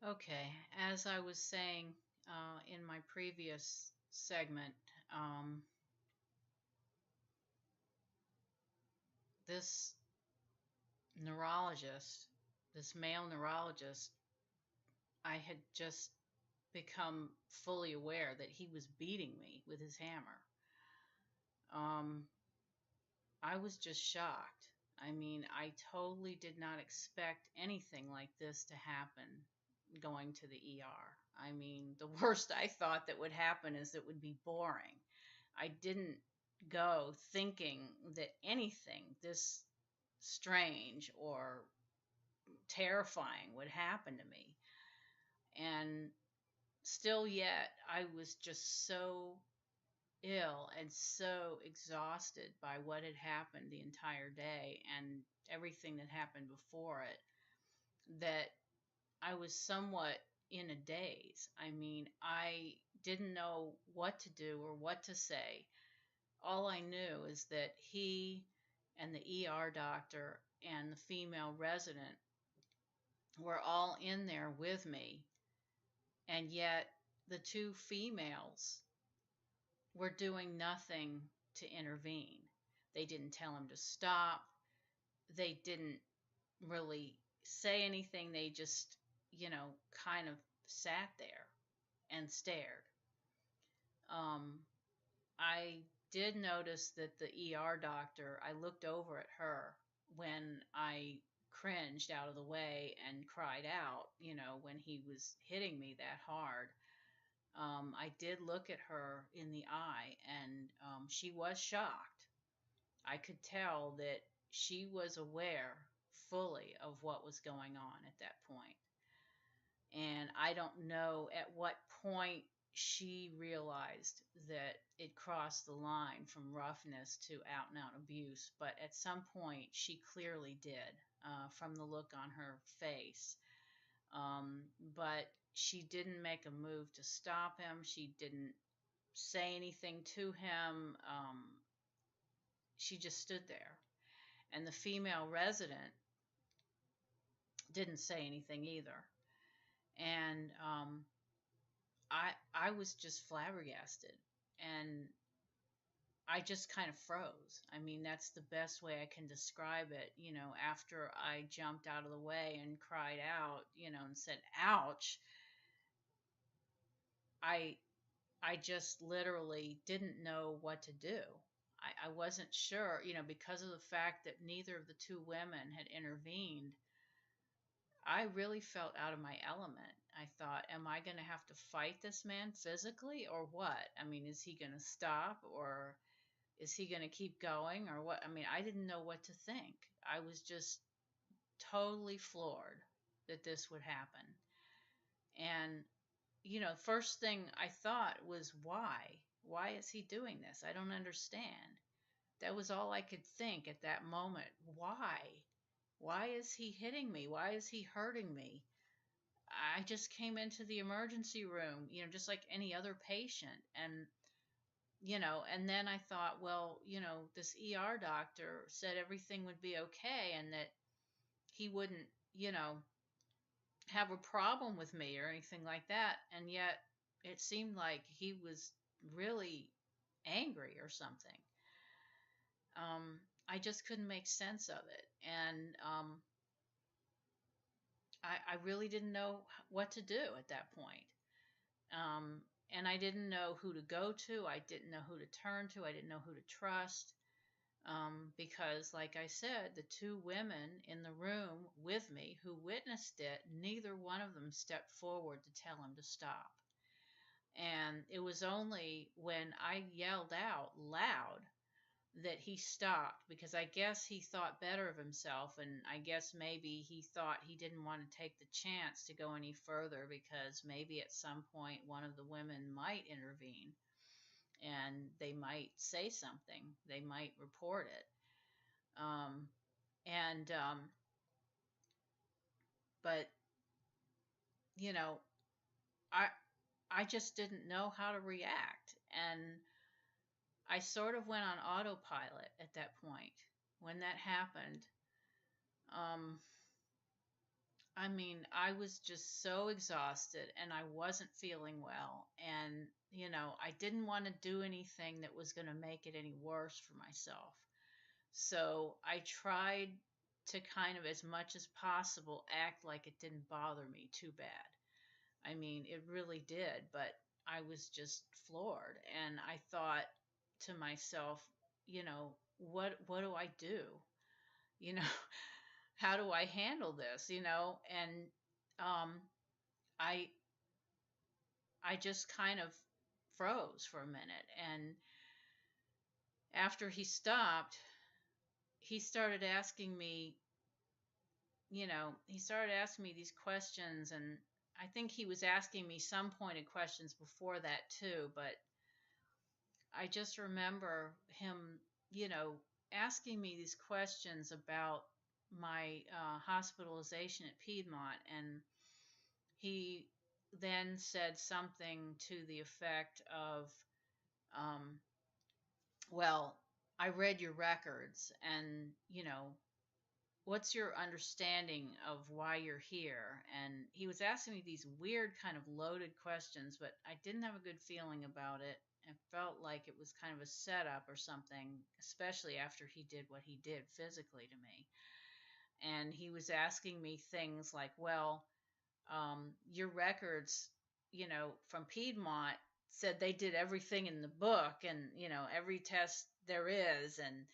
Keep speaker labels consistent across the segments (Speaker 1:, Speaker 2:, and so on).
Speaker 1: Okay, as I was saying in my previous segment, this neurologist, this male neurologist, I had just become fully aware that he was beating me with his hammer. Um, I was just shocked. I mean, I totally did not expect anything like this to happen going to the ER. I mean, the worst I thought that would happen is it would be boring. I didn't go thinking that anything this strange or terrifying would happen to me. And still, yet, I was just so ill and so exhausted by what had happened the entire day and everything that happened before it that I was somewhat in a daze. I mean, I didn't know what to do or what to say. All I knew is that he and the ER doctor and the female resident were all in there with me, and yet the two females were doing nothing to intervene. They didn't tell him to stop. They didn't really say anything. They just, kind of sat there and stared. Um, I did notice that the ER doctor, I looked over at her when I cringed out of the way and cried out, when he was hitting me that hard. I did look at her in the eye, and she was shocked. I could tell that she was aware fully of what was going on at that point. And I don't know at what point she realized that it crossed the line from roughness to out and out abuse, but at some point she clearly did, from the look on her face. But she didn't make a move to stop him. She didn't say anything to him. She just stood there. And the female resident didn't say anything either. And I was just flabbergasted, and I just kind of froze. I mean, that's the best way I can describe it. After I jumped out of the way and cried out, and said, "Ouch!" I I just literally didn't know what to do. I wasn't sure, because of the fact that neither of the two women had intervened. I really felt out of my element. I thought, am I going to have to fight this man physically or what? I mean, is he going to stop or is he going to keep going or what? I mean, I didn't know what to think. I was just totally floored that this would happen. And, first thing I thought was, why? Why is he doing this? I don't understand. That was all I could think at that moment. Why? Why is he hitting me? Why is he hurting me? I just came into the emergency room, just like any other patient. And then I thought, well, this ER doctor said everything would be okay and that he wouldn't, have a problem with me or anything like that. And yet it seemed like he was really angry or something. I just couldn't make sense of it. And I really didn't know what to do at that point. And I didn't know who to go to. I didn't know who to turn to. I didn't know who to trust. Because, like I said, the two women in the room with me who witnessed it, neither one of them stepped forward to tell him to stop. And it was only when I yelled out loud that he stopped, because I guess he thought better of himself, and I guess maybe he thought he didn't want to take the chance to go any further because maybe at some point one of the women might intervene and they might say something, they might report it. Um, and But you know, I I just didn't know how to react, and I sort of went on autopilot at that point when that happened. Um, I mean, I was just so exhausted and I wasn't feeling well. And, I didn't want to do anything that was going to make it any worse for myself. So I tried to kind of, as much as possible, act like it didn't bother me too bad. I mean, it really did, but I was just floored. And I thought to myself, what do I do? You know, how do I handle this? And um, I I just kind of froze for a minute. And after he stopped, he started asking me, he started asking me these questions. And I think he was asking me some pointed questions before that too. But I just remember him, you know, asking me these questions about my hospitalization at Piedmont. And he then said something to the effect of, um, well, I read your records, and, what's your understanding of why you're here? And he was asking me these weird, kind of loaded questions, but I didn't have a good feeling about it. It felt like it was kind of a setup or something, especially after he did what he did physically to me. And he was asking me things like, well, your records, from Piedmont said they did everything in the book, and, every test there is, and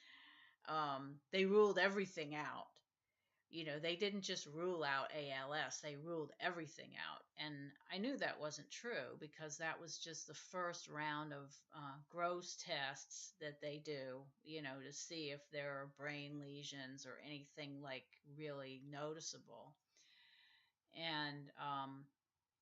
Speaker 1: they ruled everything out. They didn't just rule out ALS, they ruled everything out. And I knew that wasn't true because that was just the first round of gross tests that they do, to see if there are brain lesions or anything like really noticeable. And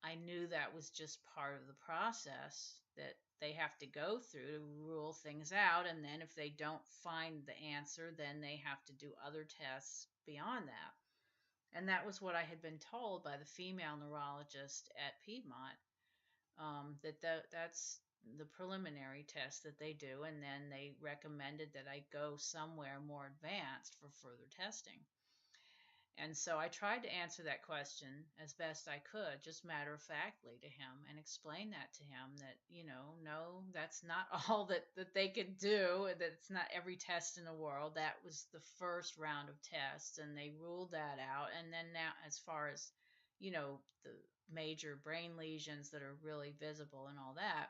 Speaker 1: I knew that was just part of the process that they have to go through to rule things out. And then if they don't find the answer, then they have to do other tests beyond that. And that was what I had been told by the female neurologist at Piedmont, that's the preliminary test that they do. And then they recommended that I go somewhere more advanced for further testing. And so I tried to answer that question as best I could, just matter of factly to him, and explain that to him that, no, that's not all that they could do, that it's not every test in the world. That was the first round of tests, and they ruled that out. And then now, as far as, the major brain lesions that are really visible and all that,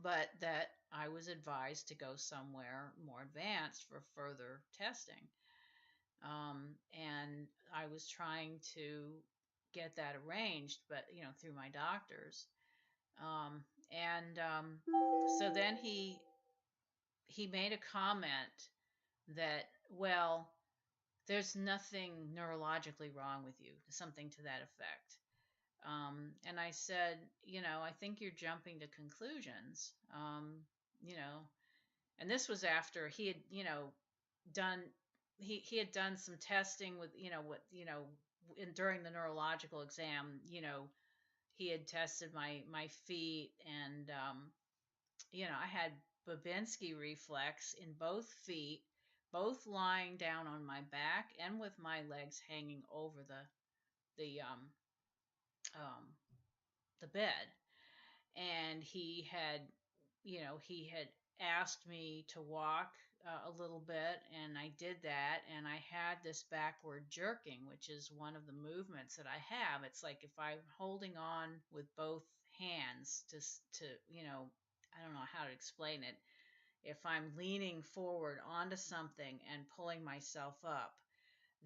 Speaker 1: but that I was advised to go somewhere more advanced for further testing. And I was trying to get that arranged, but through my doctors. And So then he made a comment that, well, there's nothing neurologically wrong with you, something to that effect. And I said, I think you're jumping to conclusions. You know, and this was after he had, done he had done some testing with, during the neurological exam. He had tested my feet, and I had Babinski reflex in both feet, both lying down on my back and with my legs hanging over um, the bed. And he had asked me to walk a little bit, and I did that. And I had this backward jerking, which is one of the movements that I have. It's like if I'm holding on with both hands to I don't know how to explain it. If I'm leaning forward onto something and pulling myself up,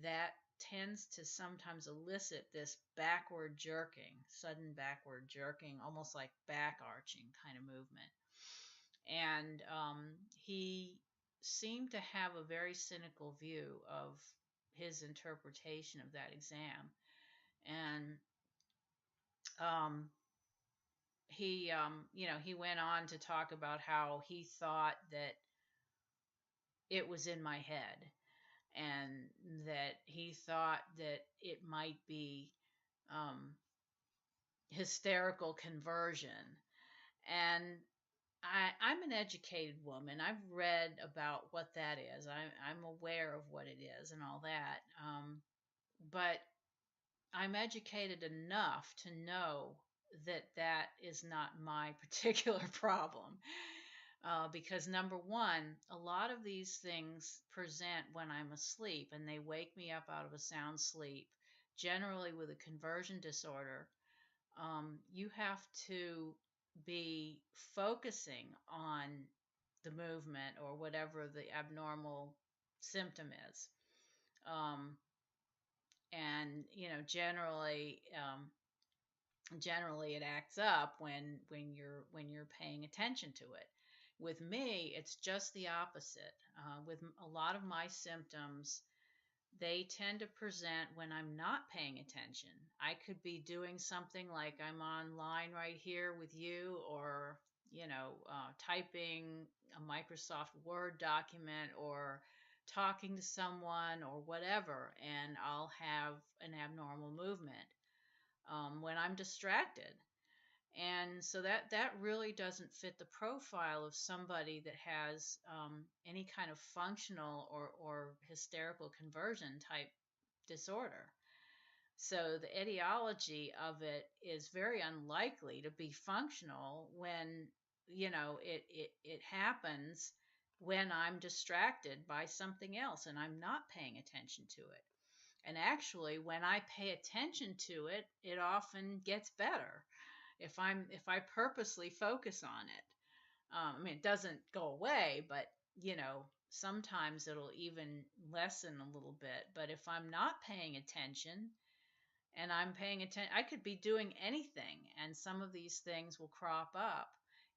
Speaker 1: that tends to sometimes elicit this backward jerking, sudden backward jerking, almost like back arching kind of movement. And he seemed to have a very cynical view of his interpretation of that exam. And he went on to talk about how he thought that it was in my head, and that he thought that it might be um, hysterical conversion. And I'm an educated woman. I've read about what that is. I'm aware of what it is and all that. But I'm educated enough to know that that is not my particular problem. Because number one, a lot of these things present when I'm asleep and they wake me up out of a sound sleep, generally with a conversion disorder. You have to be focusing on the movement or whatever the abnormal symptom is. Um, and generally it acts up when you're paying attention to it. With me, it's just the opposite. With a lot of my symptoms, they tend to present when I'm not paying attention. I could be doing something like I'm online right here with you, or typing a Microsoft Word document, or talking to someone, or whatever, and I'll have an abnormal movement when I'm distracted. And so that really doesn't fit the profile of somebody that has any kind of functional or hysterical conversion type disorder. So the etiology of it is very unlikely to be functional when it happens when I'm distracted by something else and I'm not paying attention to it. And actually, when I pay attention to it, it often gets better if I purposely focus on it. I mean, it doesn't go away, but sometimes it'll even lessen a little bit. But if I'm not paying attention and I'm paying attention, I could be doing anything, and some of these things will crop up.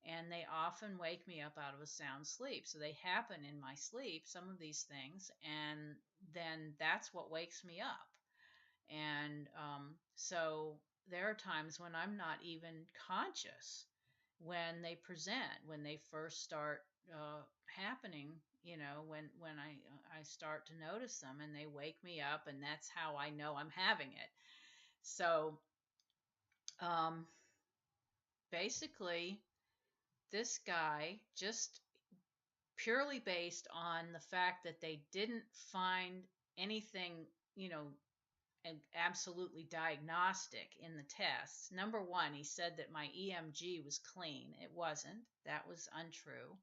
Speaker 1: And they often wake me up out of a sound sleep. So they happen in my sleep, some of these things, and then that's what wakes me up. And so there are times when I'm not even conscious when they present, when they first start happening. When I start to notice them and they wake me up, and that's how I know I'm having it. So um, basically, this guy just purely based on the fact that they didn't find anything, you know, and absolutely diagnostic in the tests. Number one, he said that my EMG was clean. It wasn't. That was untrue.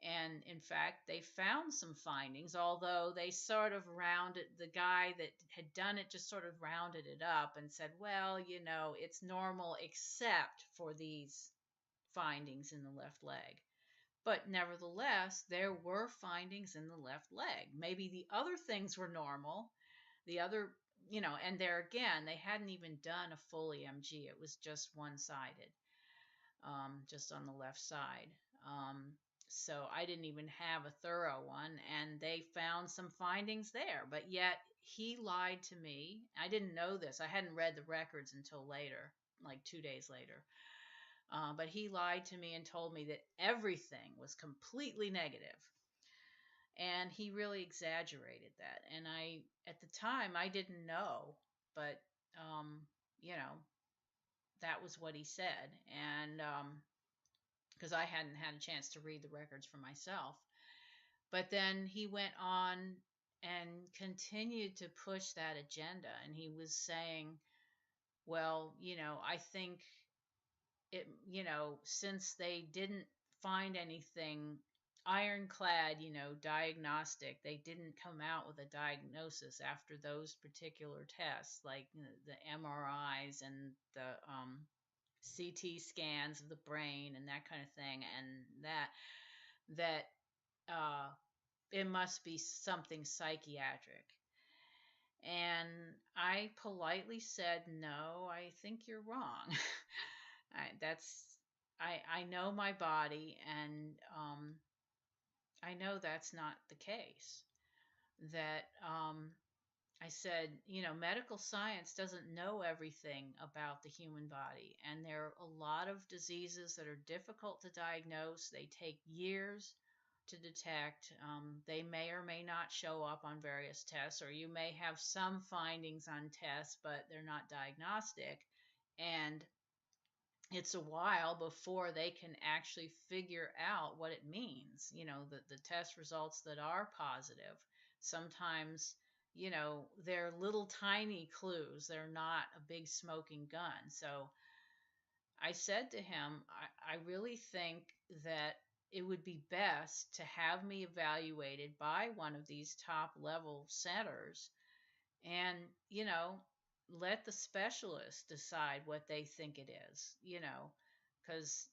Speaker 1: And in fact, they found some findings, although they sort of rounded, the guy that had done it just sort of rounded it up and said, well, it's normal except for these findings in the left leg. But nevertheless, there were findings in the left leg. Maybe the other things were normal. The other, and there again, they hadn't even done a full EMG. It was just one-sided, just on the left side. So I didn't even have a thorough one, and they found some findings there. But yet he lied to me. I didn't know this. I hadn't read the records until later, like 2 days later. But he lied to me and told me that everything was completely negative. And he really exaggerated that. And at the time, I didn't know, but, um, you know, that was what he said. And because I hadn't had a chance to read the records for myself. But then he went on and continued to push that agenda. And he was saying, well, I think since they didn't find anything ironclad, diagnostic, they didn't come out with a diagnosis after those particular tests, like the MRIs and the CT scans of the brain and that kind of thing, and that it must be something psychiatric. And I politely said, no, I think you're wrong. I know my body, and I know that's not the case. That I said, medical science doesn't know everything about the human body, and there are a lot of diseases that are difficult to diagnose. They take years to detect. They may or may not show up on various tests, or you may have some findings on tests, but they're not diagnostic. And it's a while before they can actually figure out what it means. The test results that are positive, sometimes, they're little tiny clues. They're not a big smoking gun. So I said to him, I really think that it would be best to have me evaluated by one of these top level centers and, let the specialist decide what they think it is, because,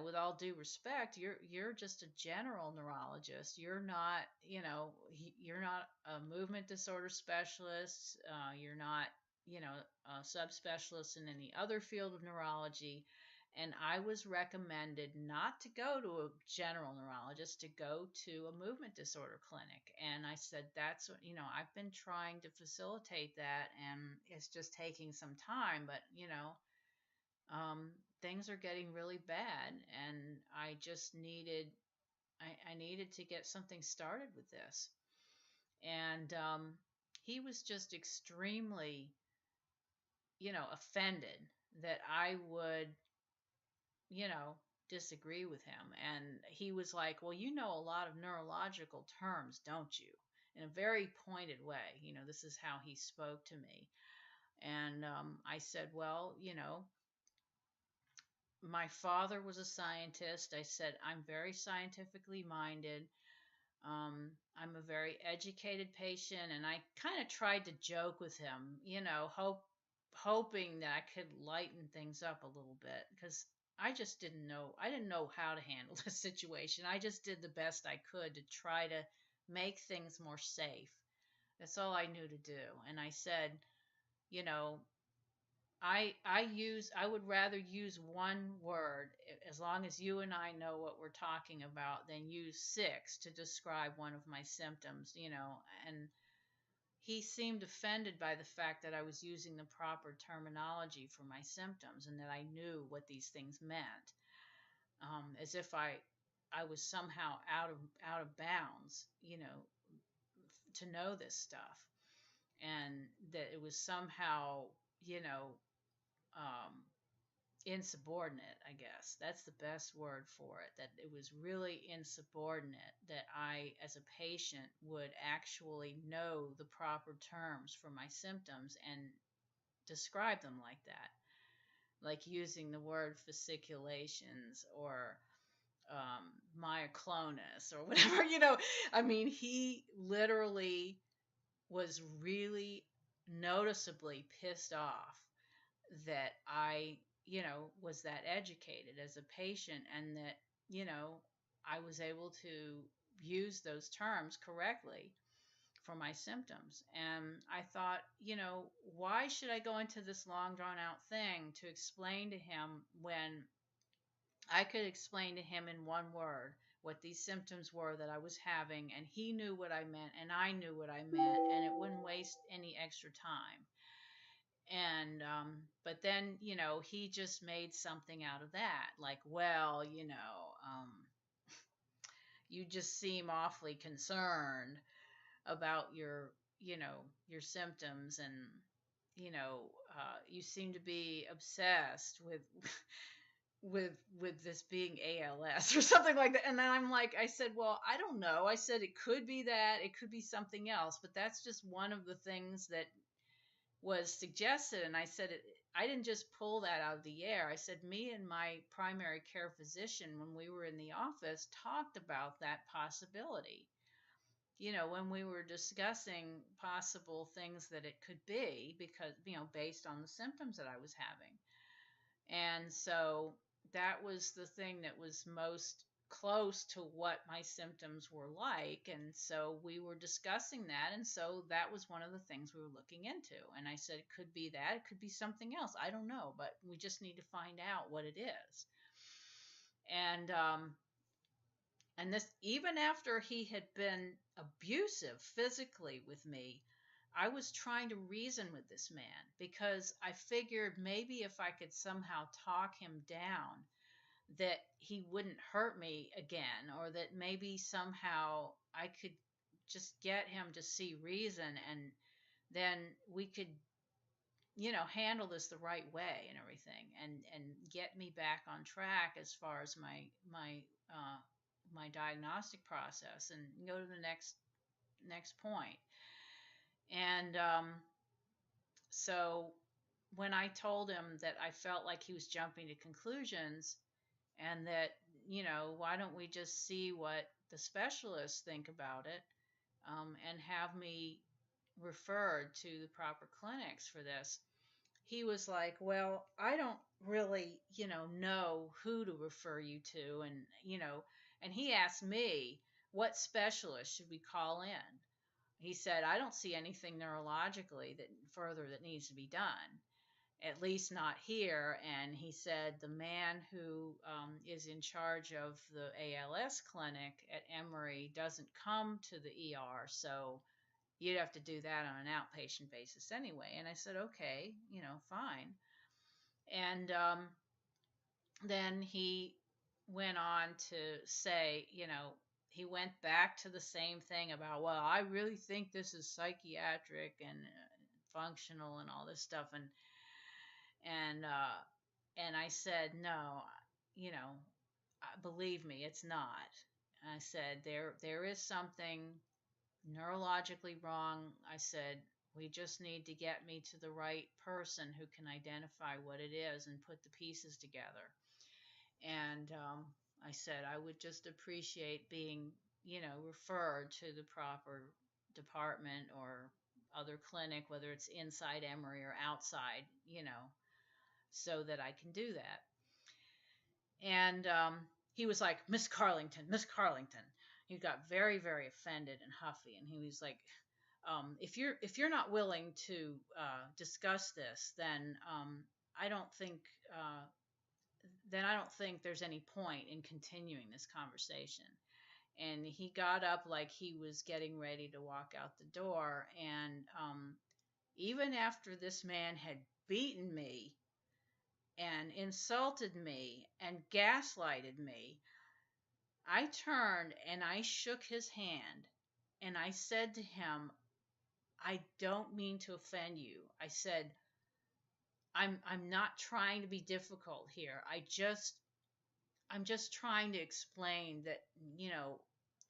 Speaker 1: with all due respect, you're just a general neurologist. You're not, you're not a movement disorder specialist. You're not, a subspecialist in any other field of neurology. And I was recommended not to go to a general neurologist, to go to a movement disorder clinic. And I said, that's what, I've been trying to facilitate that, and it's just taking some time, but, things are getting really bad, and I just I needed to get something started with this. And he was just extremely, offended that I would, you know, disagree with him. And he was like, well, you know a lot of neurological terms, don't you? In a very pointed way. This is how he spoke to me. And I said, well, my father was a scientist. I said, I'm very scientifically minded. I'm a very educated patient. And I kind of tried to joke with him, hoping that I could lighten things up a little bit, because I just didn't know. I didn't know how to handle the situation. I just did the best I could to try to make things more safe. That's all I knew to do. And I said, you know, I would rather use one word, as long as you and I know what we're talking about, than use six to describe one of my symptoms. And he seemed offended by the fact that I was using the proper terminology for my symptoms and that I knew what these things meant, as if I was somehow out of bounds, to know this stuff, and that it was somehow, um, insubordinate. I guess that's the best word for it. That it was really insubordinate that I, as a patient, would actually know the proper terms for my symptoms and describe them like that, like using the word fasciculations or myoclonus or whatever. I mean, he literally was really noticeably pissed off that I, was that educated as a patient, and that, I was able to use those terms correctly for my symptoms. And I thought, why should I go into this long drawn out thing to explain to him, when I could explain to him in one word what these symptoms were that I was having, and he knew what I meant, and I knew what I meant, and it wouldn't waste any extra time. And but then, he just made something out of that, like, well, you just seem awfully concerned about your symptoms, and you seem to be obsessed with with this being ALS or something like that. And then I'm like, I said, well, I don't know. I said, it could be that, it could be something else, but that's just one of the things that was suggested. And I said, I didn't just pull that out of the air. I said, me and my primary care physician, when we were in the office, talked about that possibility, when we were discussing possible things that it could be, because, based on the symptoms that I was having. And so that was the thing that was most close to what my symptoms were like. And so we were discussing that. And so that was one of the things we were looking into. And I said, it could be that, it could be something else. I don't know, but we just need to find out what it is. And this, even after he had been abusive physically with me, I was trying to reason with this man, because I figured maybe if I could somehow talk him down, that he wouldn't hurt me again, or that maybe somehow I could just get him to see reason, and then we could, handle this the right way and everything, and get me back on track as far as my diagnostic process, and go to the next point. And so when I told him that I felt like he was jumping to conclusions and that, why don't we just see what the specialists think about it, and have me referred to the proper clinics for this, he was like, well, I don't really, know who to refer you to. And he asked me, what specialist should we call in? He said, I don't see anything neurologically that further that needs to be done, at least not here. And he said the man who is in charge of the ALS clinic at Emory doesn't come to the ER, so you'd have to do that on an outpatient basis anyway. And I said, okay, fine. And then he went on to say, he went back to the same thing about, well, I really think this is psychiatric and functional and all this stuff. And I said, no, you know, believe me, it's not. I said, there is something neurologically wrong. I said, we just need to get me to the right person who can identify what it is and put the pieces together. And I said, I would just appreciate being, referred to the proper department or other clinic, whether it's inside Emory or outside, so that I can do that. And he was like, Miss Carlington, Miss Carlington. He got very, very offended and huffy, and he was like, if you're not willing to discuss this, then I don't think uh, I don't think there's any point in continuing this conversation. And he got up like he was getting ready to walk out the door. And even after this man had beaten me and insulted me and gaslighted me, I turned and I shook his hand and I said to him, I don't mean to offend you. I said, I'm not trying to be difficult here. I'm just trying to explain that,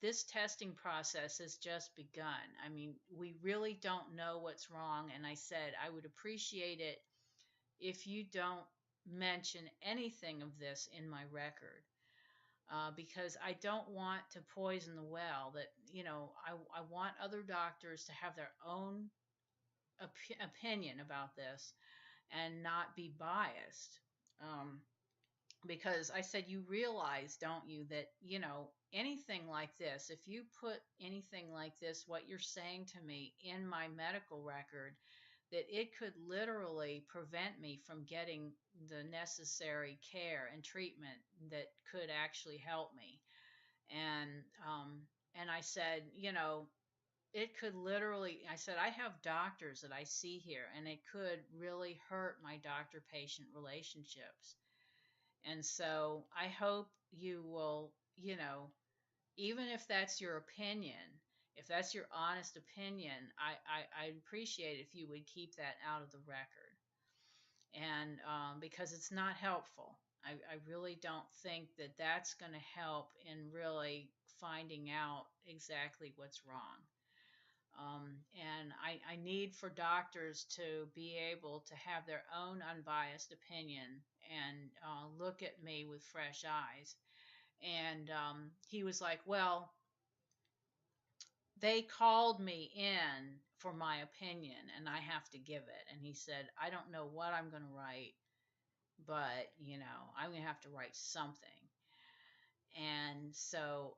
Speaker 1: this testing process has just begun. I mean, we really don't know what's wrong. And I said, I would appreciate it if you don't mention anything of this in my record, because I don't want to poison the well. That, I want other doctors to have their own opinion about this and not be biased. Because I said, you realize, don't you, that, anything like this, if you put anything like this, what you're saying to me in my medical record, that it could literally prevent me from getting the necessary care and treatment that could actually help me. And I said, it could literally, I said, I have doctors that I see here, and it could really hurt my doctor patient relationships. And so I hope you will, even if that's your opinion, if that's your honest opinion, I'd appreciate if you would keep that out of the record. And because it's not helpful. I really don't think that that's going to help in really finding out exactly what's wrong. And I need for doctors to be able to have their own unbiased opinion and look at me with fresh eyes. And he was like, well, they called me in for my opinion and I have to give it. And he said, I don't know what I'm going to write, but, I'm going to have to write something. And so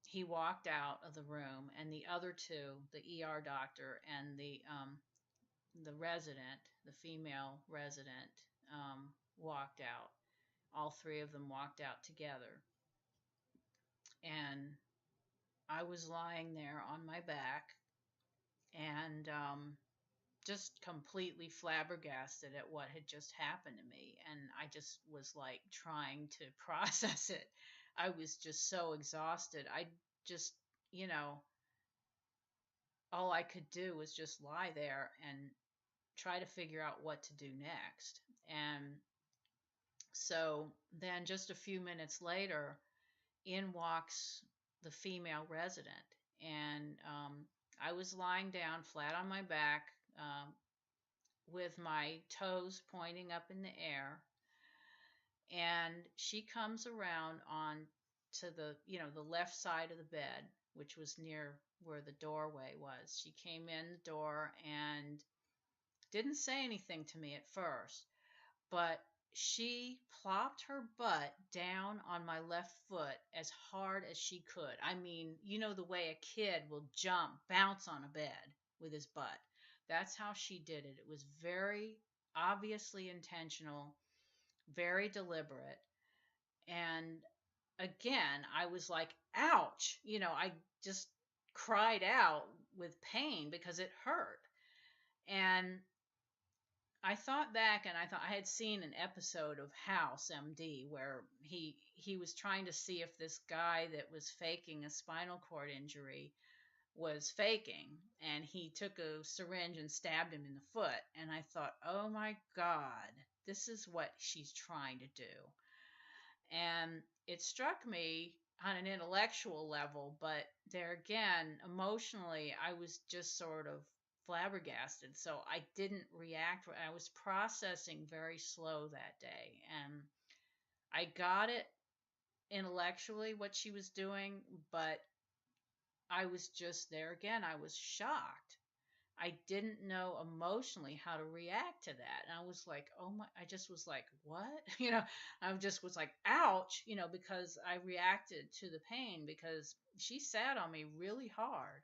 Speaker 1: he walked out of the room, and the other two, the ER doctor and the resident, the female resident, walked out. All three of them walked out together. And I was lying there on my back and just completely flabbergasted at what had just happened to me. And I just was like trying to process it. I was just so exhausted. I just, you know, all I could do was just lie there and try to figure out what to do next. And so then just a few minutes later, in walks the female resident. and I was lying down flat on my back, with my toes pointing up in the air, and she comes around on to the left side of the bed, which was near where the doorway was. She came in the door and didn't say anything to me at first, but she plopped her butt down on my left foot as hard as she could. I mean, the way a kid will jump, bounce on a bed with his butt. That's how she did it. It was very obviously intentional, very deliberate. And again, I was like, ouch. I just cried out with pain because it hurt. And I thought back, and I thought I had seen an episode of House MD where he was trying to see if this guy that was faking a spinal cord injury was faking, and he took a syringe and stabbed him in the foot. And I thought, oh my God, this is what she's trying to do. And it struck me on an intellectual level, but there again, emotionally, I was just sort of flabbergasted. So I didn't react. I was processing very slow that day. And I got it intellectually what she was doing, but I was just there again. I was shocked. I didn't know emotionally how to react to that. And I was like, oh my, I just was like, what? I just was like, ouch, because I reacted to the pain because she sat on me really hard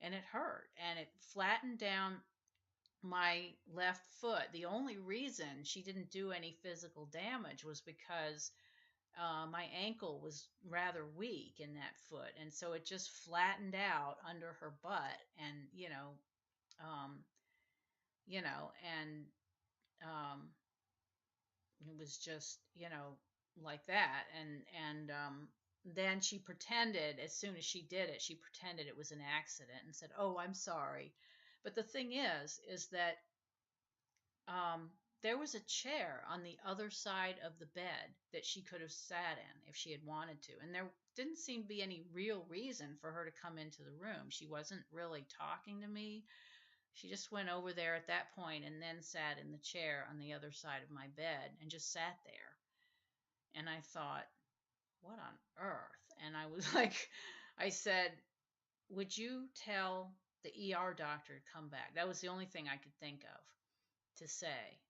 Speaker 1: and it hurt and it flattened down my left foot. The only reason she didn't do any physical damage was because my ankle was rather weak in that foot. And so it just flattened out under her butt and, um, and um, it was just, like that. And then she pretended, as soon as she did it, she pretended it was an accident and said, "Oh, I'm sorry." But the thing is that um, there was a chair on the other side of the bed that she could have sat in if she had wanted to, and there didn't seem to be any real reason for her to come into the room. She wasn't really talking to me. She just went over there at that point and then sat in the chair on the other side of my bed and just sat there. And I thought, what on earth? And I was like, I said, would you tell the ER doctor to come back? That was the only thing I could think of to say.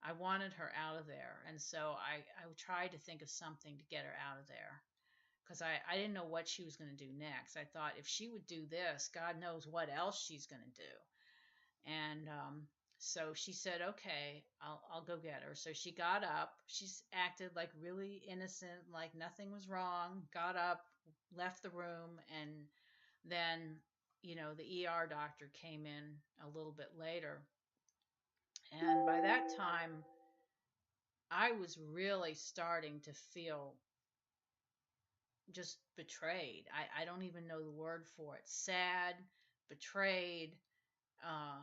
Speaker 1: I wanted her out of there. And so I tried to think of something to get her out of there because I didn't know what she was going to do next. I thought if she would do this, God knows what else she's going to do. And so she said, okay, I'll go get her. So she got up. She's acted like really innocent, like nothing was wrong, got up, left the room. And then, the ER doctor came in a little bit later. And by that time, I was really starting to feel just betrayed. I don't even know the word for it. Sad, betrayed, uh,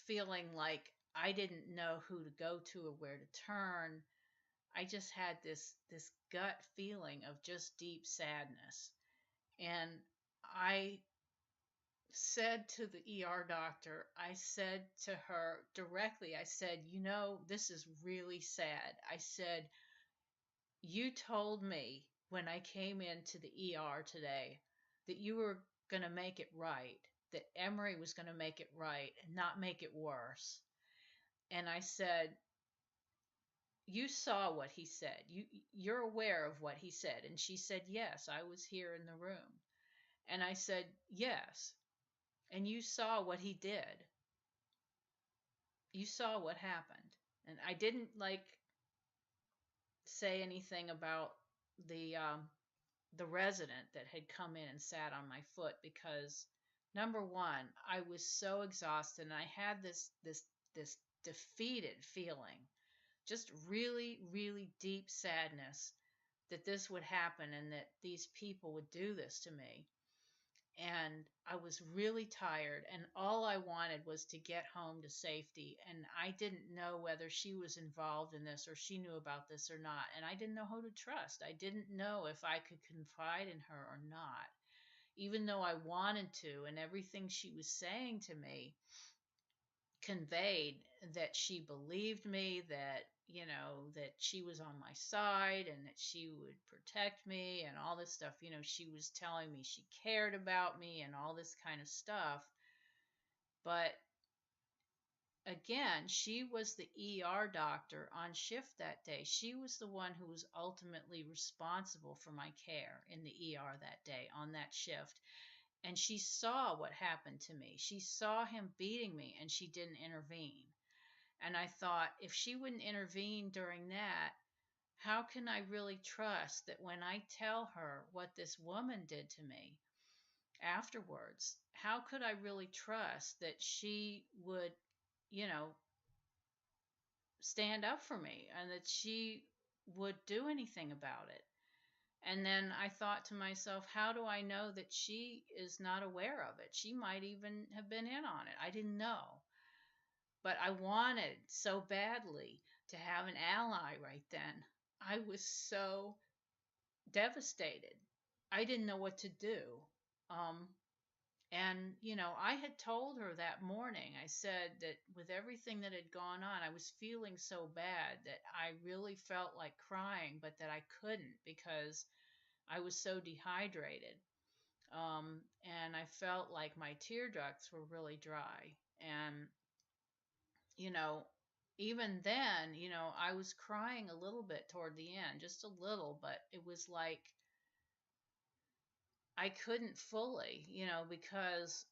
Speaker 1: feeling like I didn't know who to go to or where to turn. I just had this gut feeling of just deep sadness. And I said to the ER doctor, I said to her directly, I said, this is really sad. I said, you told me when I came into the ER today that you were going to make it right, that Emory was going to make it right and not make it worse. And I said, you saw what he said. You're aware of what he said. And she said, yes, I was here in the room. And I said, yes. And you saw what he did. You saw what happened. And I didn't say anything about the resident that had come in and sat on my foot because number one, I was so exhausted and I had this defeated feeling, just really, really deep sadness that this would happen and that these people would do this to me. And I was really tired, and all I wanted was to get home to safety. And I didn't know whether she was involved in this or she knew about this or not. And I didn't know who to trust. I didn't know if I could confide in her or not. even though I wanted to, and everything she was saying to me conveyed that she believed me, that, that she was on my side and that she would protect me and all this stuff. She was telling me she cared about me and all this kind of stuff. But again, she was the ER doctor on shift that day. She was the one who was ultimately responsible for my care in the ER that day on that shift. And she saw what happened to me. She saw him beating me and she didn't intervene. And I thought, if she wouldn't intervene during that, how can I really trust that when I tell her what this woman did to me afterwards, how could I really trust that she would, you know, stand up for me and that she would do anything about it? And then I thought to myself, how do I know that she is not aware of it? She might even have been in on it. I didn't know. But I wanted so badly to have an ally right then. I was so devastated. I didn't know what to do. Um, and I had told her that morning, I said that with everything that had gone on, I was feeling so bad that I really felt like crying, but that I couldn't because I was so dehydrated. And I felt like my tear ducts were really dry. And, you know, even then, I was crying a little bit toward the end, just a little, but it was like I couldn't fully, because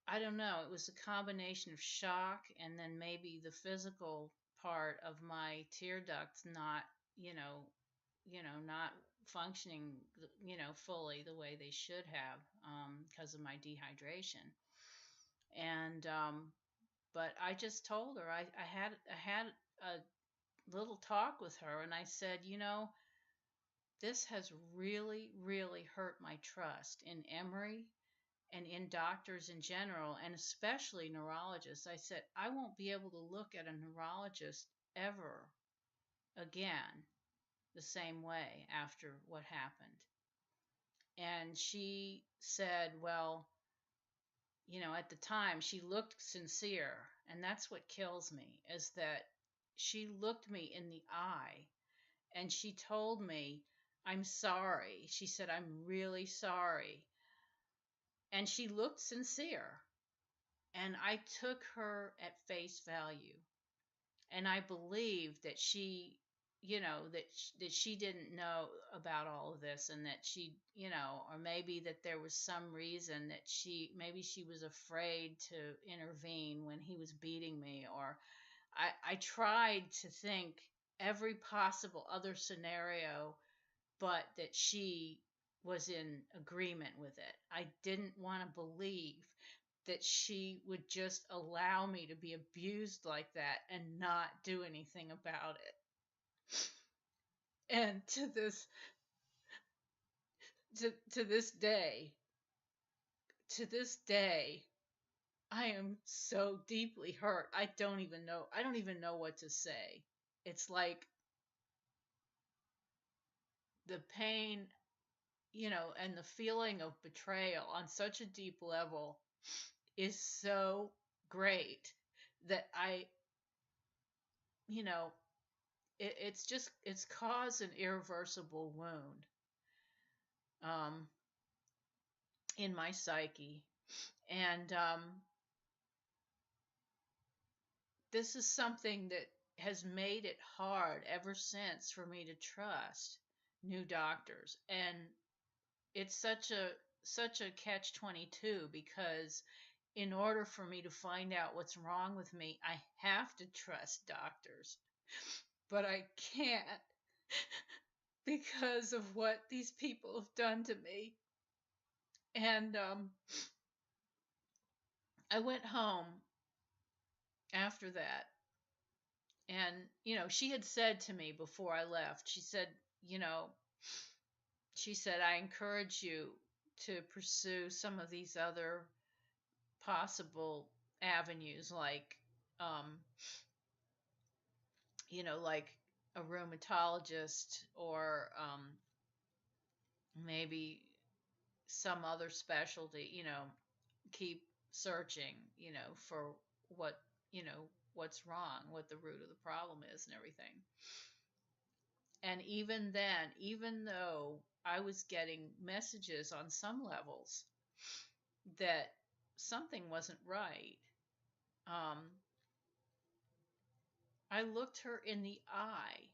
Speaker 1: I don't know, it was a combination of shock and then maybe the physical part of my tear ducts not, not functioning, fully the way they should have, because of my dehydration. And but I just told her I had a little talk with her, and I said, this has really, really hurt my trust in Emory and in doctors in general, and especially neurologists. I said, I won't be able to look at a neurologist ever again the same way after what happened. And she said, well, at the time she looked sincere, and that's what kills me, is that she looked me in the eye and she told me, I'm sorry. She said, I'm really sorry. And she looked sincere. And I took her at face value. And I believed that she, that she didn't know about all of this, and that she, or maybe that there was some reason that maybe she was afraid to intervene when he was beating me. Or I tried to think every possible other scenario, but that she was in agreement with it. I didn't want to believe that she would just allow me to be abused like that and not do anything about it. And to this day, I am so deeply hurt. I don't even know what to say. It's like the pain, and the feeling of betrayal on such a deep level is so great that you know, it's caused an irreversible wound, um, in my psyche. And this is something that has made it hard ever since for me to trust new doctors. And it's such a catch 22, because in order for me to find out what's wrong with me, I have to trust doctors. But I can't because of what these people have done to me. And I went home after that. And, she had said to me before I left, you know, she said, I encourage you to pursue some of these other possible avenues, like, um, like a rheumatologist, or maybe some other specialty, keep searching, for what, what's wrong, what the root of the problem is and everything. And even then, even though I was getting messages on some levels that something wasn't right, um, I looked her in the eye,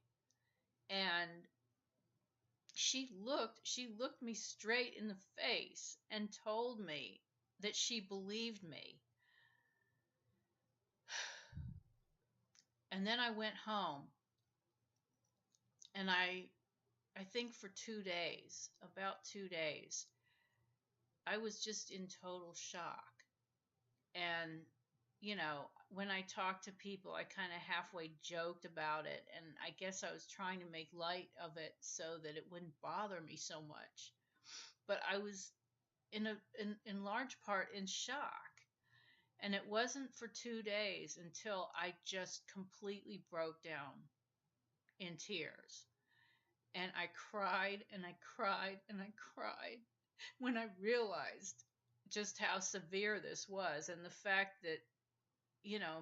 Speaker 1: and she looked me straight in the face and told me that she believed me. And then I went home, and I think for 2 days, about 2 days, I was just in total shock. And when I talked to people, I kind of halfway joked about it, and I guess I was trying to make light of it so that it wouldn't bother me so much. But I was in large part in shock. And it wasn't for 2 days until I just completely broke down in tears. And I cried and I cried and I cried when I realized just how severe this was, and the fact that,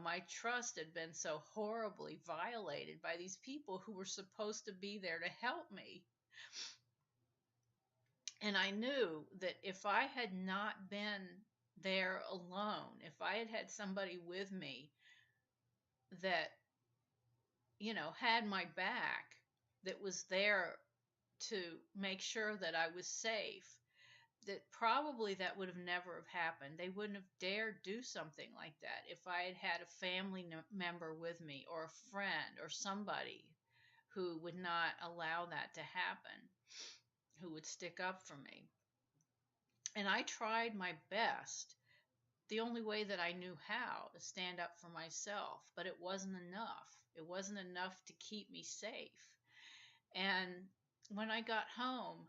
Speaker 1: my trust had been so horribly violated by these people who were supposed to be there to help me. And I knew that if I had not been there alone, if I had had somebody with me that, had my back, that was there to make sure that I was safe, that probably that would have never have happened. They wouldn't have dared do something like that if I had had a family member with me, or a friend, or somebody who would not allow that to happen, who would stick up for me. And I tried my best, the only way that I knew how, to stand up for myself, but it wasn't enough. It wasn't enough to keep me safe. And when I got home,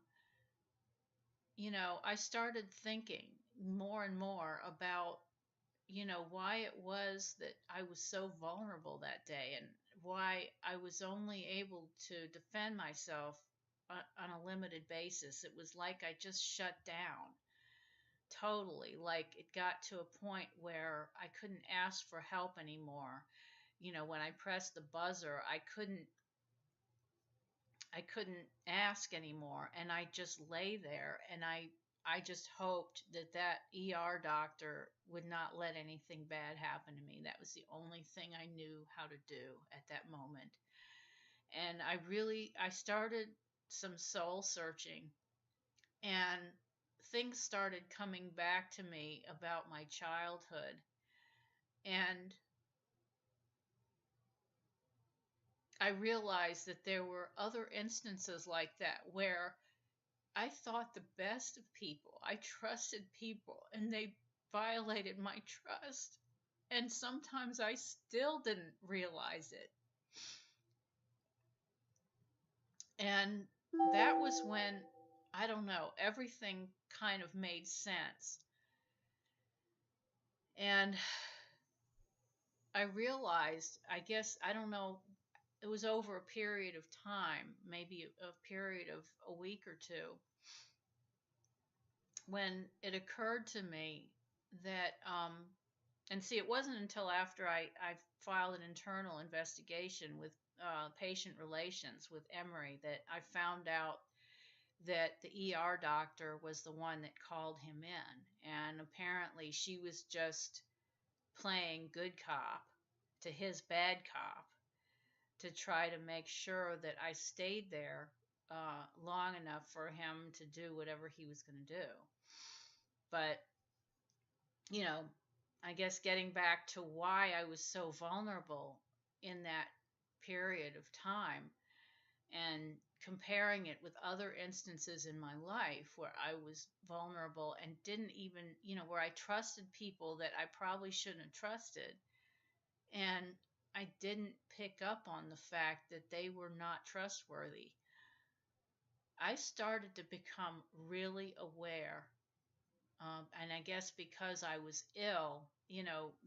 Speaker 1: I started thinking more and more about, why it was that I was so vulnerable that day, and why I was only able to defend myself on a limited basis. It was like I just shut down totally. Like it got to a point where I couldn't ask for help anymore. When I pressed the buzzer, I couldn't ask anymore, and I just lay there, and I just hoped that that ER doctor would not let anything bad happen to me. That was the only thing I knew how to do at that moment. And I started some soul searching, and things started coming back to me about my childhood. And I realized that there were other instances like that where I thought the best of people. I trusted people, and they violated my trust. And sometimes I still didn't realize it. And that was when, I don't know, everything kind of made sense. And I realized, I guess, I don't know, it was over a period of time, maybe a period of a week or two, when it occurred to me that, and see, it wasn't until after I filed an internal investigation with patient relations with Emory that I found out that the ER doctor was the one that called him in. And apparently she was just playing good cop to his bad cop to try to make sure that I stayed there long enough for him to do whatever he was going to do. But, you know, I guess getting back to why I was so vulnerable in that period of time and comparing it with other instances in my life where I was vulnerable and didn't even, where I trusted people that I probably shouldn't have trusted. And I didn't pick up on the fact that they were not trustworthy. I started to become really aware. And I guess because I was ill,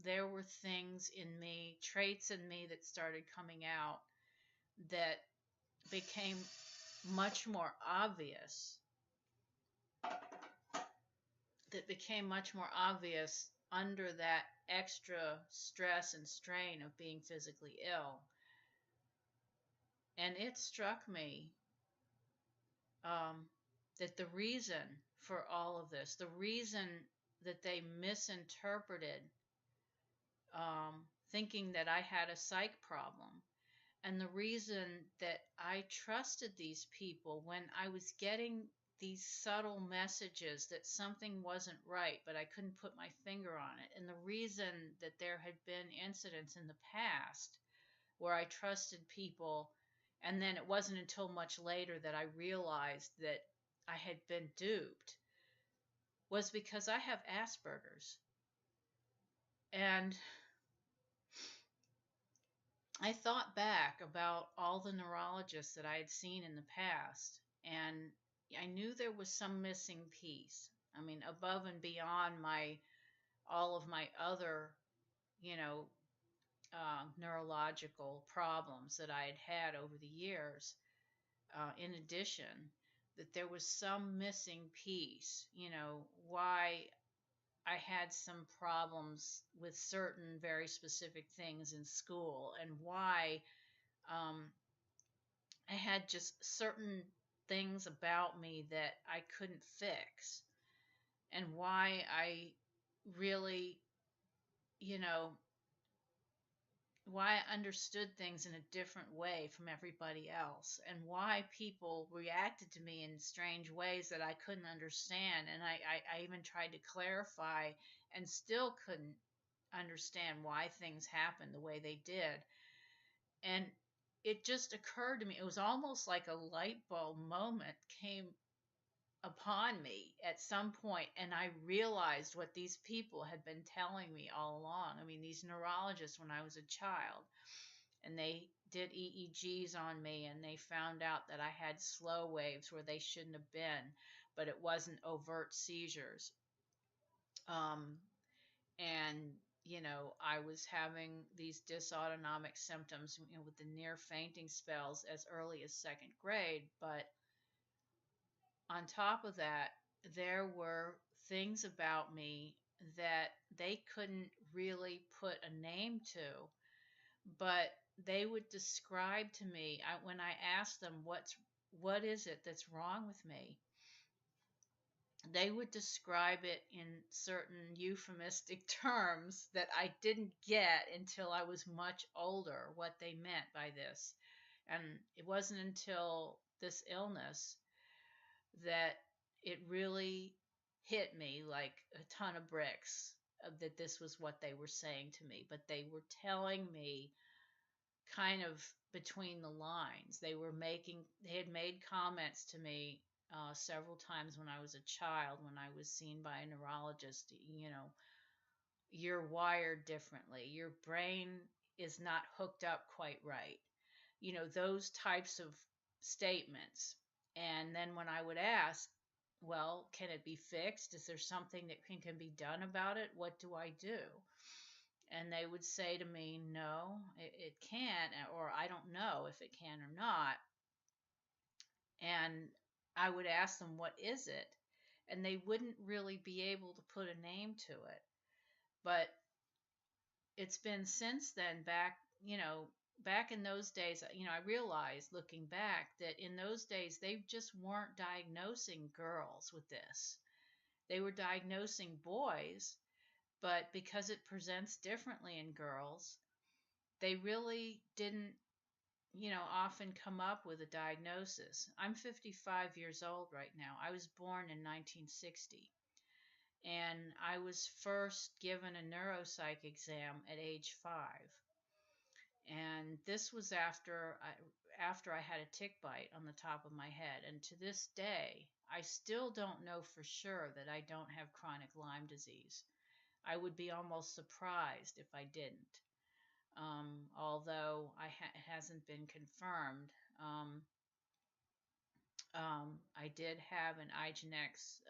Speaker 1: there were things in me, traits in me that started coming out that became much more obvious. that became much more obvious under that extra stress and strain of being physically ill. And it struck me that the reason for all of this, the reason that they misinterpreted, thinking that I had a psych problem, and the reason that I trusted these people when I was getting these subtle messages that something wasn't right, but I couldn't put my finger on it, and the reason that there had been incidents in the past where I trusted people, and then it wasn't until much later that I realized that I had been duped, was because I have Asperger's. And I thought back about all the neurologists that I had seen in the past, and I knew there was some missing piece. I mean, above and beyond my all of my other, you know, neurological problems that I had had over the years. In addition, that there was some missing piece. Why I had some problems with certain very specific things in school, and why um, I had just certain things about me that I couldn't fix, and why I really, you know, why I understood things in a different way from everybody else, and why people reacted to me in strange ways that I couldn't understand. And I even tried to clarify and still couldn't understand why things happened the way they did. And it just occurred to me, it was almost like a light bulb moment came upon me at some point, and I realized what these people had been telling me all along. I mean, these neurologists, when I was a child, and they did EEGs on me, and they found out that I had slow waves where they shouldn't have been, but it wasn't overt seizures. And I was having these dysautonomic symptoms, with the near fainting spells as early as second grade. But on top of that, there were things about me that they couldn't really put a name to, but they would describe to me, when I asked them what is it that's wrong with me, they would describe it in certain euphemistic terms that I didn't get until I was much older, what they meant by this. And it wasn't until this illness that it really hit me like a ton of bricks, that this was what they were saying to me. But they were telling me kind of between the lines. They had made comments to me several times when I was a child, when I was seen by a neurologist. You're wired differently. Your brain is not hooked up quite right. Those types of statements. And then when I would ask, well, can it be fixed? Is there something that can be done about it? What do I do? And they would say to me, no, it can't, or I don't know if it can or not. And I would ask them, what is it? And they wouldn't really be able to put a name to it. But it's been since then, back in those days, I realized looking back that in those days, they just weren't diagnosing girls with this. They were diagnosing boys, but because it presents differently in girls, they really didn't, often come up with a diagnosis. I'm 55 years old right now. I was born in 1960, and I was first given a neuropsych exam at age 5. And this was after I had a tick bite on the top of my head. And to this day, I still don't know for sure that I don't have chronic Lyme disease. I would be almost surprised if I didn't. Although it hasn't been confirmed. I did have an IGNX,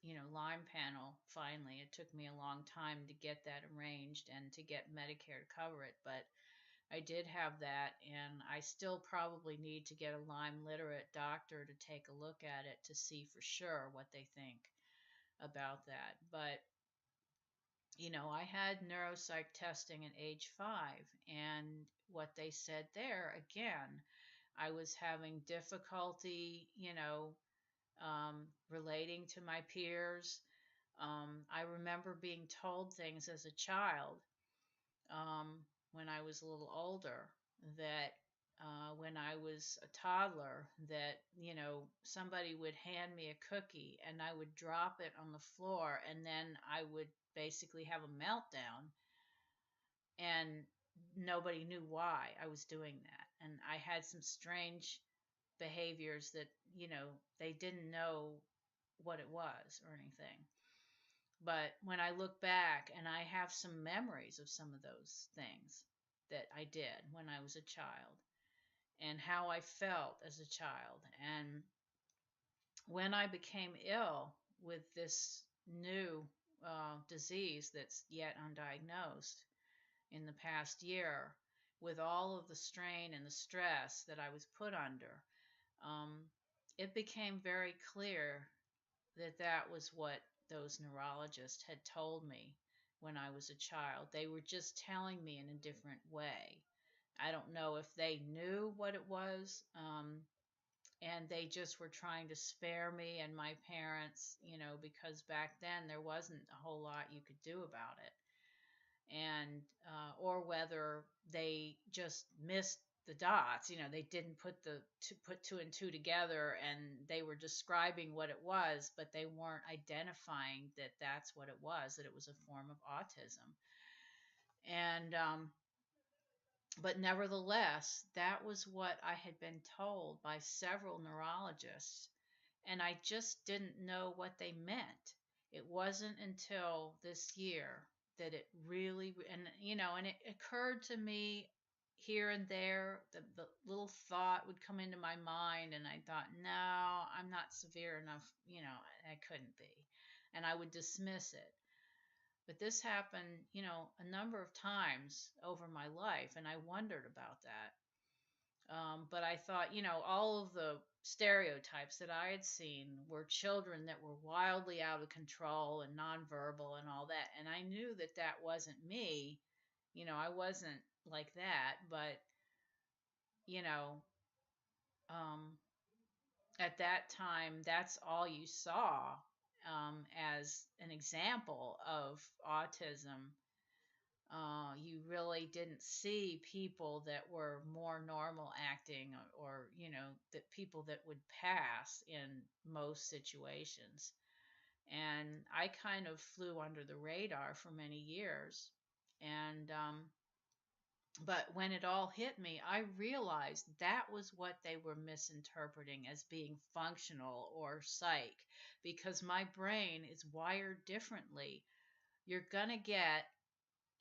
Speaker 1: Lyme panel. Finally, it took me a long time to get that arranged and to get Medicare to cover it, but I did have that, and I still probably need to get a Lyme literate doctor to take a look at it to see for sure what they think. about that. But I had neuropsych testing at age 5, and what they said there again, I was having difficulty, relating to my peers. I remember being told things as a child, when I was a little older, that when I was a toddler, that somebody would hand me a cookie and I would drop it on the floor, and then I would basically have a meltdown, and nobody knew why I was doing that. And I had some strange behaviors that they didn't know what it was or anything. But when I look back, and I have some memories of some of those things that I did when I was a child, and how I felt as a child. And when I became ill with this new disease that's yet undiagnosed in the past year, with all of the strain and the stress that I was put under, um, it became very clear that that was what those neurologists had told me when I was a child. They were just telling me in a different way. I don't know if they knew what it was, and they just were trying to spare me and my parents, because back then there wasn't a whole lot you could do about it. And or whether they just missed the dots, they didn't put two and two together, and they were describing what it was, but they weren't identifying that that's what it was, that it was a form of autism. And but nevertheless, that was what I had been told by several neurologists, and I just didn't know what they meant. It wasn't until this year that it really, and it occurred to me here and there. The little thought would come into my mind, and I thought, no, I'm not severe enough, I couldn't be. And I would dismiss it. But this happened, a number of times over my life, and I wondered about that. But I thought, all of the stereotypes that I had seen were children that were wildly out of control and nonverbal and all that. And I knew that that wasn't me. I wasn't like that. But, you know, um, at that time, that's all you saw, as an example of autism. You really didn't see people that were more normal acting, or that people that would pass in most situations. And I kind of flew under the radar for many years. And but when it all hit me, I realized that was what they were misinterpreting as being functional or psych, because my brain is wired differently. You're going to get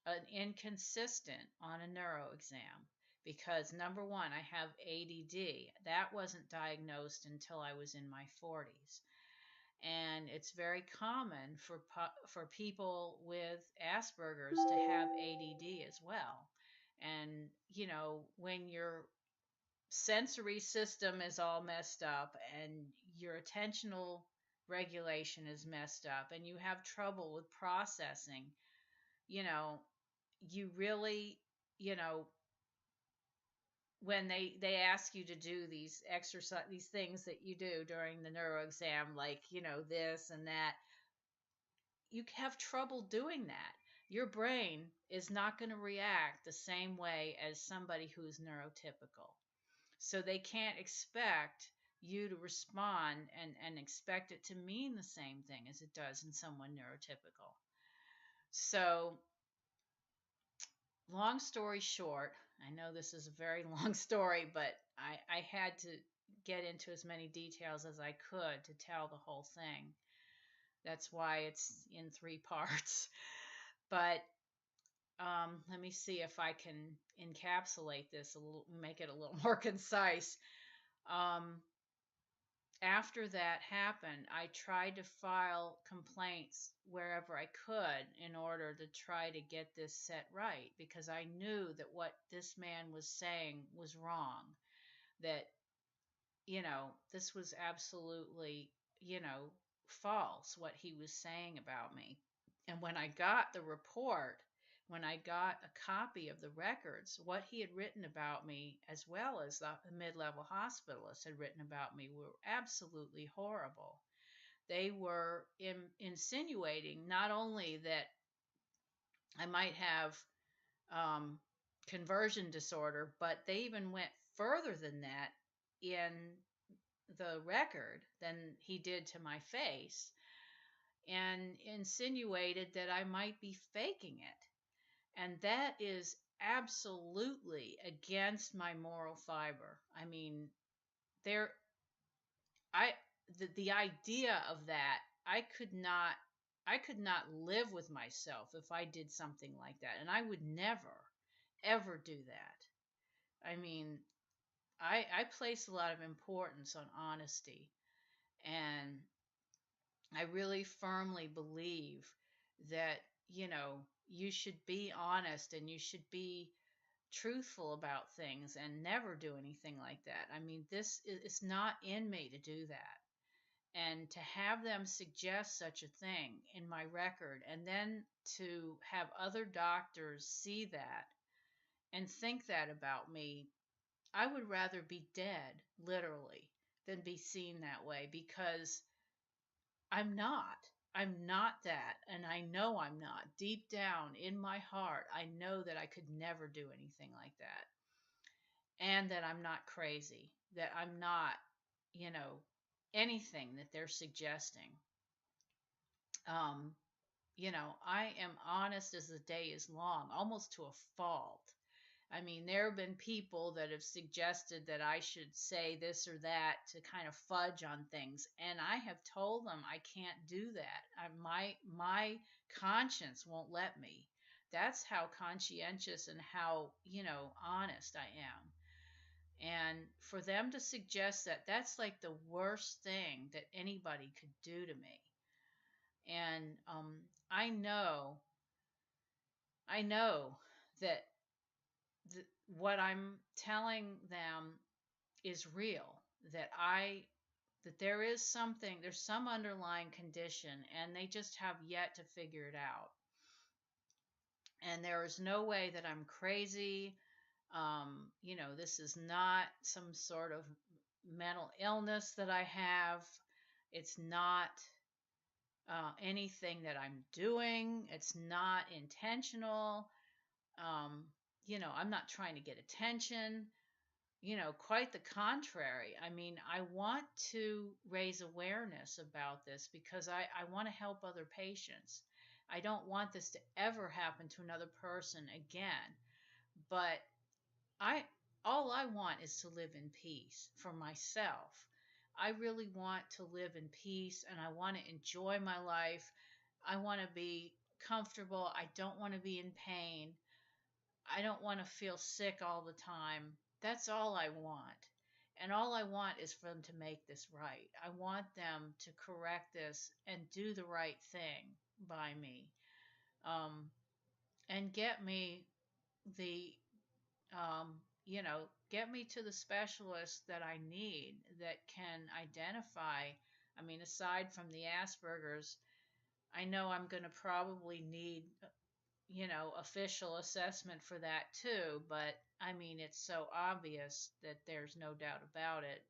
Speaker 1: an inconsistent on a neuro exam, because number one, I have ADD. That wasn't diagnosed until I was in my 40s. And it's very common for people with Asperger's to have ADD as well. And when your sensory system is all messed up, and your attentional regulation is messed up, and you have trouble with processing, you know you really, you know when they ask you to do these exercise, these things that you do during the neuro exam, like this and that, you have trouble doing that. Your brain is not going to react the same way as somebody who's neurotypical. So they can't expect you to respond and expect it to mean the same thing as it does in someone neurotypical. So long story short, I know this is a very long story, but I had to get into as many details as I could to tell the whole thing. That's why it's in 3 parts. But let me see if I can encapsulate this a little, make it a little more concise. Um, After that happened, I tried to file complaints wherever I could in order to try to get this set right, because I knew that what this man was saying was wrong. That, this was absolutely, false what he was saying about me. And when I got the report, when I got a copy of the records, what he had written about me, as well as the mid-level hospitalist had written about me, were absolutely horrible. They were insinuating not only that I might have conversion disorder, but they even went further than that in the record than he did to my face, and insinuated that I might be faking it. And that is absolutely against my moral fiber. I mean, there I the idea of that, I could not live with myself if I did something like that. And I would never ever do that. I mean, I place a lot of importance on honesty, and I really firmly believe that, you should be honest and you should be truthful about things and never do anything like that. I mean, this is it's not in me to do that. And to have them suggest such a thing in my record, and then to have other doctors see that and think that about me, I would rather be dead, literally, than be seen that way, because I'm not. I'm not that. And I know I'm not. Deep down in my heart, I know that I could never do anything like that. And that I'm not crazy. That I'm not, you know, anything that they're suggesting. Um, I am honest as the day is long, almost to a fault. I mean, there have been people that have suggested that I should say this or that to kind of fudge on things, and I have told them I can't do that. My conscience won't let me. That's how conscientious and how, honest I am. And for them to suggest that, that's like the worst thing that anybody could do to me. And I know that what I'm telling them is real. That there's some underlying condition, and they just have yet to figure it out. And there is no way that I'm crazy. This is not some sort of mental illness that I have. It's not anything that I'm doing. It's not intentional. I'm not trying to get attention. Quite the contrary. I mean, I want to raise awareness about this because I want to help other patients. I don't want this to ever happen to another person again. But I all I want is to live in peace for myself. I really want to live in peace, and I want to enjoy my life. I want to be comfortable. I don't want to be in pain. I don't want to feel sick all the time. That's all I want. And all I want is for them to make this right. I want them to correct this and do the right thing by me, um, and the, get me to the specialist that I need that can identify. I mean, aside from the Asperger's, I know I'm going to probably need official assessment for that too. But I mean, it's so obvious that there's no doubt about it.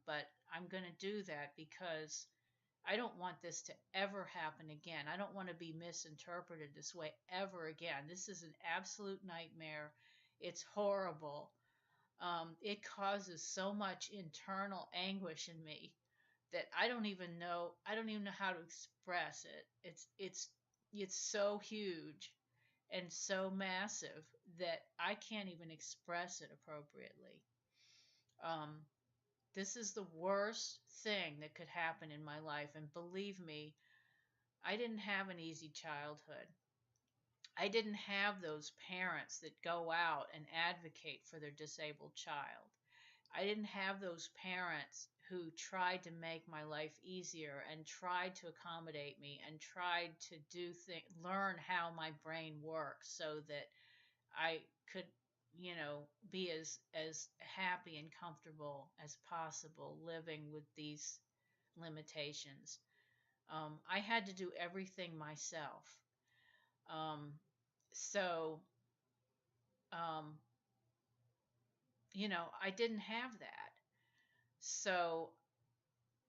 Speaker 1: But I'm going to do that because I don't want this to ever happen again. I don't want to be misinterpreted this way ever again. This is an absolute nightmare. It's horrible. It causes so much internal anguish in me that I don't even know how to express it. It's so huge and so massive that I can't even express it appropriately. Um, this is the worst thing that could happen in my life, and believe me, I didn't have an easy childhood. I didn't have those parents that go out and advocate for their disabled child. I didn't have those parents who tried to make my life easier and tried to accommodate me and tried to learn how my brain works so that I could, be as happy and comfortable as possible living with these limitations. I had to do everything myself. Um, so, um, I didn't have that. So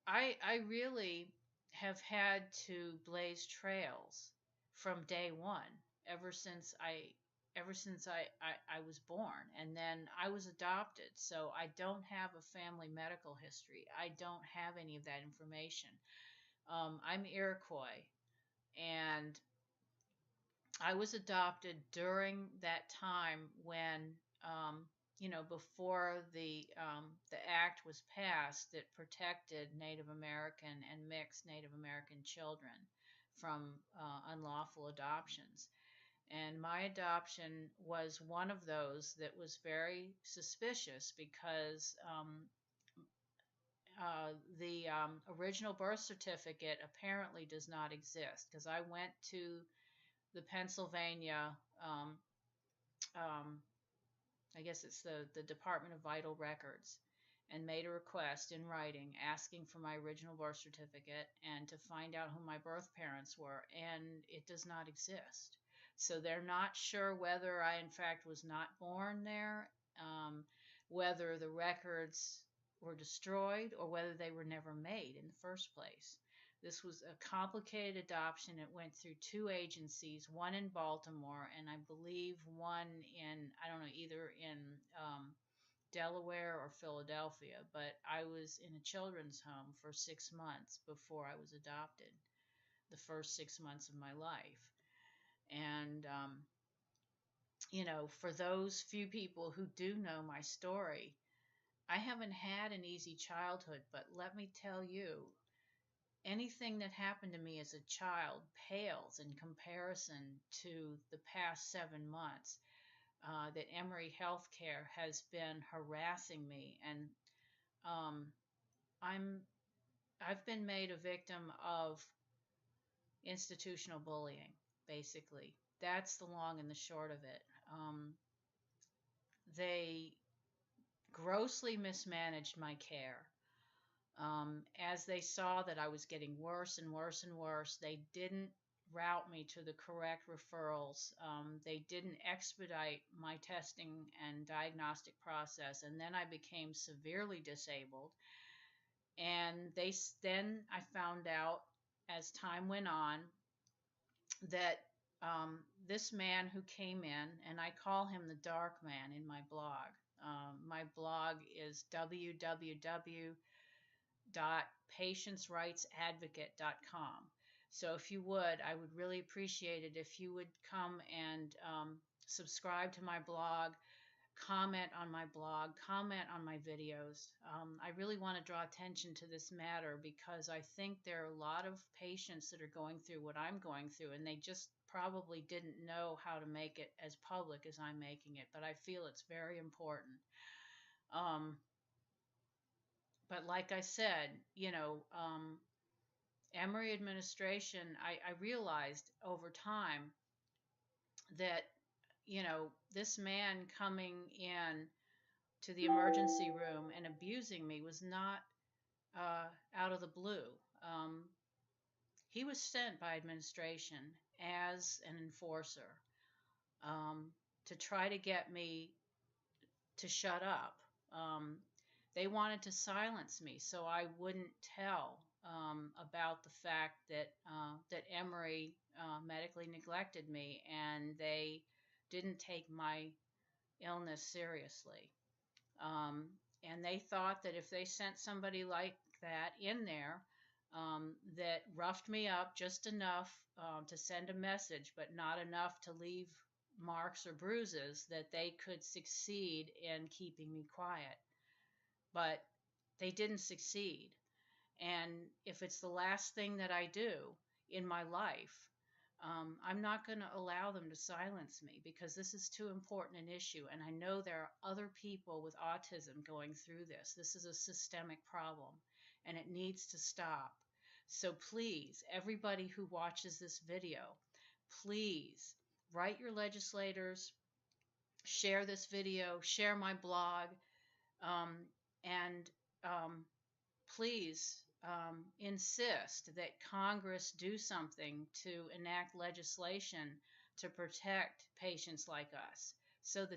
Speaker 1: I really have had to blaze trails from day one, ever since I was born. And then I was adopted, so I don't have a family medical history. I don't have any of that information. I'm Iroquois, and I was adopted during that time when, before the act was passed that protected Native American and mixed Native American children from unlawful adoptions. And my adoption was one of those that was very suspicious because the original birth certificate apparently does not exist. Because I went to the Pennsylvania, um, I guess it's the Department of Vital Records, and made a request in writing asking for my original birth certificate and to find out who my birth parents were, and it does not exist. So they're not sure whether I, in fact, was not born there, whether the records were destroyed, or whether they were never made in the first place. This was a complicated adoption. It went through two agencies, one in Baltimore, and I believe one in, I don't know, either in Delaware or Philadelphia. But I was in a children's home for 6 months before I was adopted, the first 6 months of my life. And, for those few people who do know my story, I haven't had an easy childhood, but let me tell you, anything that happened to me as a child pales in comparison to the past 7 months that Emory Healthcare has been harassing me, and um, I'm I've been made a victim of institutional bullying. Basically, that's the long and the short of it. They grossly mismanaged my care. As they saw that I was getting worse and worse and worse, they didn't route me to the correct referrals. They didn't expedite my testing and diagnostic process, and then I became severely disabled. And then I found out as time went on that this man who came in, and I call him the dark man in my blog. My blog is www.patientsrightsadvocate.com. So if you would, I would really appreciate it if you would come and subscribe to my blog, comment on my blog, comment on my videos. I really want to draw attention to this matter because I think there are a lot of patients that are going through what I'm going through, and they just probably didn't know how to make it as public as I'm making it, but I feel it's very important. But like I said, Emory administration, I realized over time that, this man coming in to the emergency room and abusing me was not out of the blue. He was sent by administration as an enforcer to try to get me to shut up. They wanted to silence me so I wouldn't tell about the fact that Emory medically neglected me, and they didn't take my illness seriously. And they thought that if they sent somebody like that in there that roughed me up just enough to send a message, but not enough to leave marks or bruises, that they could succeed in keeping me quiet. But they didn't succeed. And if it's the last thing that I do in my life, I'm not going to allow them to silence me because this is too important an issue. And I know there are other people with autism going through this. This is a systemic problem and it needs to stop. So please, everybody who watches this video, please write your legislators, share this video, share my blog, and please insist that Congress do something to enact legislation to protect patients like us so that